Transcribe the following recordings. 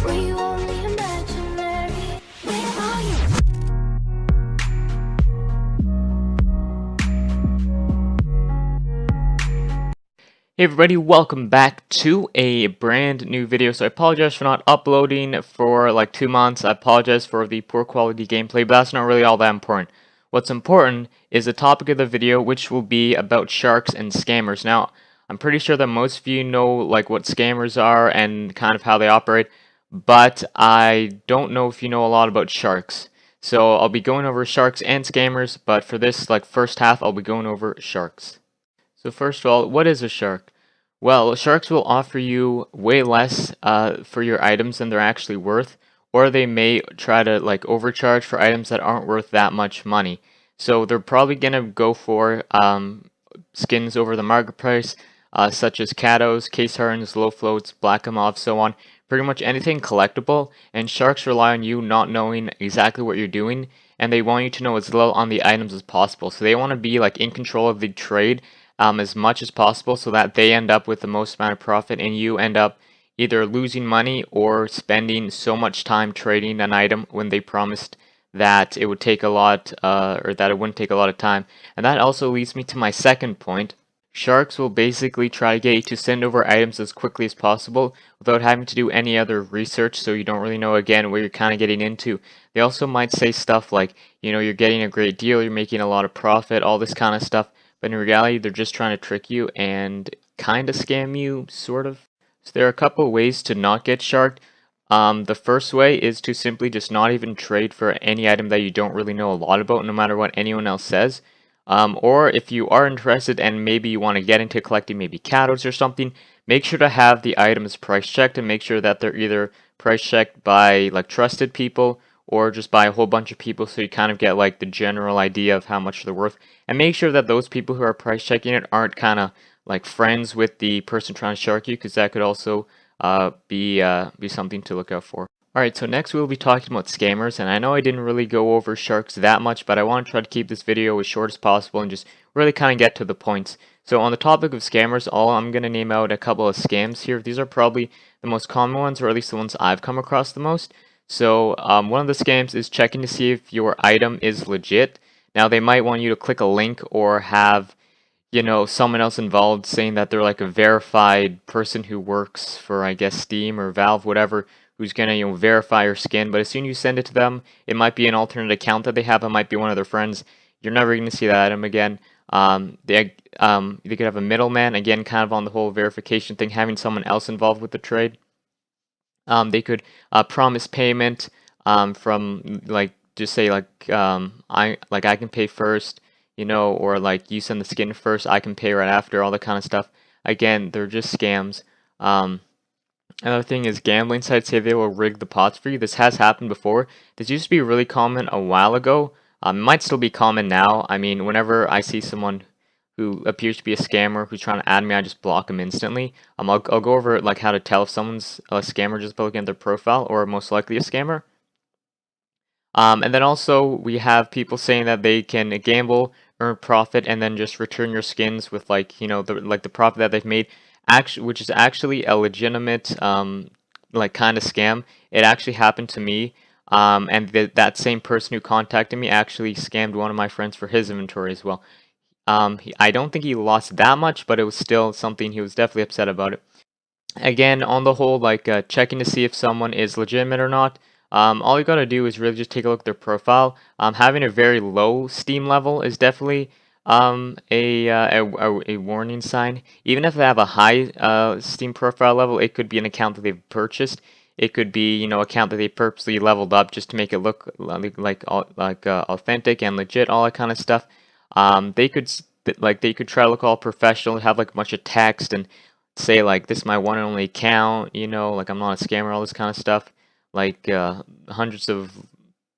Were you only imaginary? Where are you? Hey everybody, welcome back to a brand new video. So I apologize for not uploading for like 2 months. I apologize for the poor quality gameplay, but that's not really all that important. What's important is the topic of the video, which will be about sharks and scammers. Now, I'm pretty sure that most of you know like what scammers are and kind of how they operate, but I don't know if you know a lot about sharks. So I'll be going over sharks and scammers, but for this like first half, I'll be going over sharks. So first of all, what is a shark? Well, sharks will offer you way less for your items than they're actually worth, or they may try to like overcharge for items that aren't worth that much money. So they're probably gonna go for skins over the market price, such as Katos, Case Hardens, Low Floats, Black Mauve, so on. Pretty much anything collectible, and sharks rely on you not knowing exactly what you're doing, and they want you to know as little on the items as possible. So they want to be like in control of the trade as much as possible so that they end up with the most amount of profit and you end up either losing money or spending so much time trading an item when they promised that it would take a lot or that it wouldn't take a lot of time. And that also leads me to my second point. Sharks will basically try to get you to send over items as quickly as possible without having to do any other research, so you don't really know again what you're kind of getting into. They also might say stuff like, you know, you're getting a great deal, you're making a lot of profit, all this kind of stuff. But in reality, they're just trying to trick you and kind of scam you, sort of. So there are a couple of ways to not get sharked. The first way is to simply just not even trade for any item that you don't really know a lot about, no matter what anyone else says. Or if you are interested and maybe you want to get into collecting maybe catos or something, make sure to have the items price checked and make sure that they're either price checked by like trusted people or just by a whole bunch of people so you kind of get like the general idea of how much they're worth. And make sure that those people who are price checking it aren't kind of like friends with the person trying to shark you, because that could also be something to look out for. Alright, so next we'll be talking about scammers, and I know I didn't really go over sharks that much, but I want to try to keep this video as short as possible and just really kind of get to the points. So on the topic of scammers, I'm going to name out a couple of scams here. These are probably the most common ones, or at least the ones I've come across the most. So one of the scams is checking to see if your item is legit. Now they might want you to click a link or have, you know, someone else involved saying that they're like a verified person who works for, I guess, Steam or Valve, whatever, who's gonna, you know, verify your skin. But as soon as you send it to them, it might be an alternate account that they have. It might be one of their friends. You're never gonna see that item again. They could have a middleman, again, kind of on the whole verification thing, having someone else involved with the trade. They could promise payment from like just say like I can pay first, you know, or like you send the skin first, I can pay right after, all that kind of stuff. Again, they're just scams. Um, Another thing is gambling sites say they will rig the pots for you. This has happened before. This used to be really common a while ago. It might still be common now. I mean, whenever I see someone who appears to be a scammer who's trying to add me, I just block them instantly. I'll go over like how to tell if someone's a scammer just by looking at their profile or most likely a scammer. And then also we have people saying that they can gamble, earn profit, and then just return your skins with like, you know, the profit that they've made, actually, which is actually a legitimate like kind of scam. It actually happened to me. And that same person who contacted me actually scammed one of my friends for his inventory as well. I don't think he lost that much, but it was still something he was definitely upset about it. Again, on the whole, like checking to see if someone is legitimate or not. All you gotta do is really just take a look at their profile. Having a very low Steam level is definitely a warning sign. Even if they have a high Steam profile level, it could be an account that they've purchased. It could be, you know, account that they purposely leveled up just to make it look like authentic and legit, all that kind of stuff. They could they could try to look all professional, have like a bunch of text and say like this is my one and only account, you know, like I'm not a scammer, all this kind of stuff, like hundreds of,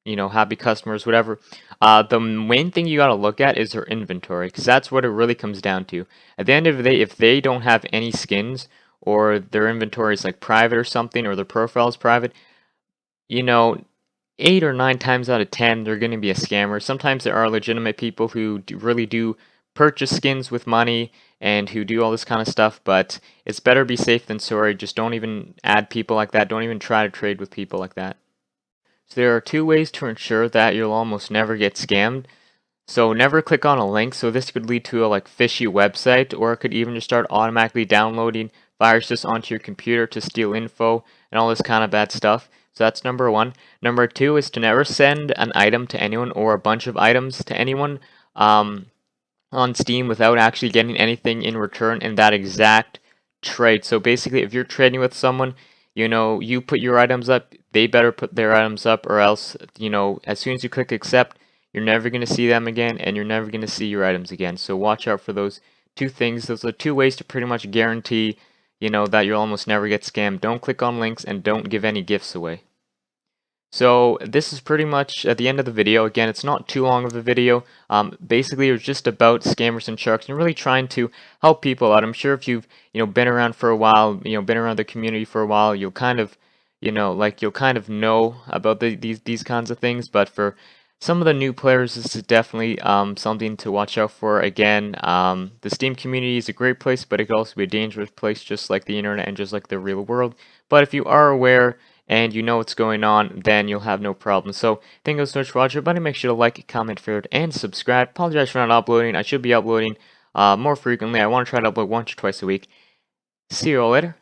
you know, happy customers, whatever. The main thing you got to look at is their inventory, because that's what it really comes down to. At the end of the day, if they don't have any skins or their inventory is like private or something, or their profile is private, you know, 8 or 9 times out of 10 they're going to be a scammer. Sometimes there are legitimate people who really do purchase skins with money and who do all this kind of stuff, but it's better be safe than sorry. Just don't even add people like that. Don't even try to trade with people like that. So there are two ways to ensure that you'll almost never get scammed. So never click on a link. So this could lead to a fishy website, or it could even just start automatically downloading viruses onto your computer to steal info and all this kind of bad stuff. So that's number one. Number two is to never send an item to anyone or a bunch of items to anyone on Steam without actually getting anything in return in that exact trade. So basically, if you're trading with someone, you put your items up, they better put their items up, or else, as soon as you click accept, you're never going to see them again, and you're never going to see your items again. So watch out for those two things. Those are two ways to pretty much guarantee, that you'll almost never get scammed. Don't click on links, and don't give any gifts away. So this is pretty much at the end of the video. Again, it's not too long of a video. Basically, it was just about scammers and sharks and really trying to help people out. I'm sure if you've been around for a while, been around the community for a while, you'll kind of you'll kind of know about these kinds of things. But for some of the new players, this is definitely something to watch out for. Again, the Steam community is a great place, but it could also be a dangerous place, just like the internet and just like the real world. But if you are aware and you know what's going on, then you'll have no problem. So thank you so much for watching, everybody. Make sure to like, comment, favorite, and subscribe. Apologize for not uploading. I should be uploading more frequently. I want to try to upload once or twice a week. See you all later.